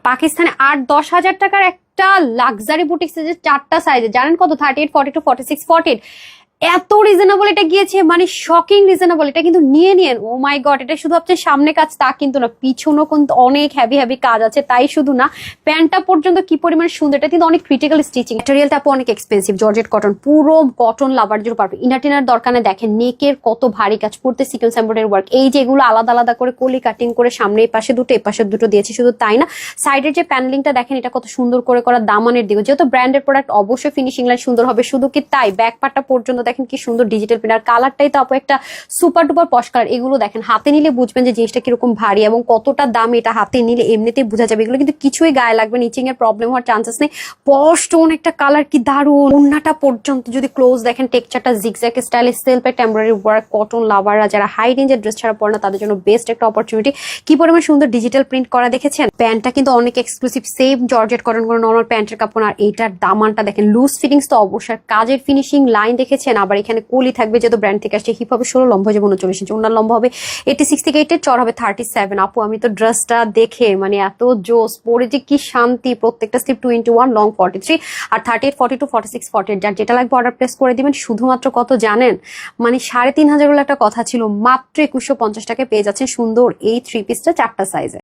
পাকিস্তানে 8-10 হাজার টাকার একটা লাক্সারি বুটিক যে 4টা সাইজে, জানেন কত? 38, 42, 46, 48। এত রিজনেবল এটা গিয়েছে, মানে শকিং রিজনেবল। এটা কিন্তু নিয়ে নিয়েন। ও মাই গড, এটা শুধু আপনার সামনে কাজ তা কিন্তু না, পিছনেও কিন্তু অনেক হেভি হেভি কাজ আছে। তাই শুধু না, প্যান্টটা পর্যন্ত কি পরিমাণ সুন্দর। এটা কিন্তু অনেক ক্রিটিক্যাল স্টিচিং, ম্যাটেরিয়ালটা আপু অনেক এক্সপেন্সিভ, জর্জেট কটন, পুরো কটন লাভার জন্য পারবে। ইনার টিনার দরকার নেই। দেখেন নেকের কত ভারী কাজ, পড়তে সিকোয়েন্স এমব্রয়ডারি ওয়ার্ক। এই যে এগুলো আলাদা আলাদা করে কলি কাটিং করে সামনে এই পাশে দুটো, এই পাশে দুটো দিয়েছি। শুধু তাই না, সাইডের যে প্যানেলিংটা দেখেন, এটা কত সুন্দর করে করা। দামানের দিকে যেহেতু ব্র্যান্ডের প্রোডাক্ট, অবশ্যই ফিনিশিং লাইন সুন্দর হবে। শুধু কি তাই, ব্যাক পার্টটা পর্যন্ত দেখেন কি সুন্দর ডিজিটাল প্রিন্ট। আর কালারটাই তো আপু একটা সুপার ডুপার পশ কালার। এগুলো দেখেন হাতে নিলে বুঝবেন যে জিনিসটা কিরকম ভারী এবং কতটা দাম। এটা হাতে নিলে এমনিতেই বোঝা যাবে। এগুলো কিন্তু কিছুই গায়ে লাগবে, নিচিং এর প্রবলেম হওয়ার চান্সেস নেই। পশ টোন একটা কালার, কি দারুণ। ওন্নাটা পর্যন্ত যদি ক্লোজ দেখেন, টেক্সচারটা জিগজ্যাগ স্টাইলে, সেলফে টেম্পোরারি ওয়ার্ক, কটন লাভাররা যারা হাই রেঞ্জের ড্রেস ছাড়া পড়ে না, তাদের জন্য বেস্ট একটা অপরচুনিটি। কি পরিমাণ সুন্দর ডিজিটাল প্রিন্ট করা দেখেছেন। প্যান্টটা কিন্তু অনেক এক্সক্লুসিভ, সেম জর্জেট কটন কোনো নর্মাল প্যান্টের কাপড়। আর এইটার দামানটা দেখেন, লুজ ফিটিংস তো অবশ্যই, কাজের ফিনিশিং লাইন দেখেছেন। আবার এখানে কলি থাকবে, যেহেতু ব্র্যান্ড থেকে আসছে। হিপ হবে 16, লম্বা হবে 39 ইঞ্চি, ওনার লম্বা হবে 86 থেকে 88, চড় হবে 37। আপু আমি তো ড্রেসটা দেখে মানে এত জোস, পরে যে কি শান্তি। প্রত্যেকটা স্লিপ 2x1, লং 43, আর 38, 42, 46, 48। যার যেটা লাগবে অর্ডার প্লেস করে দিবেন। শুধুমাত্র কত জানেন, মানে 3,500 একটা কথা ছিল, মাত্র 2150 টাকায় পেয়ে যাচ্ছেন সুন্দর এই 3 পিসটা 4টা সাইজে।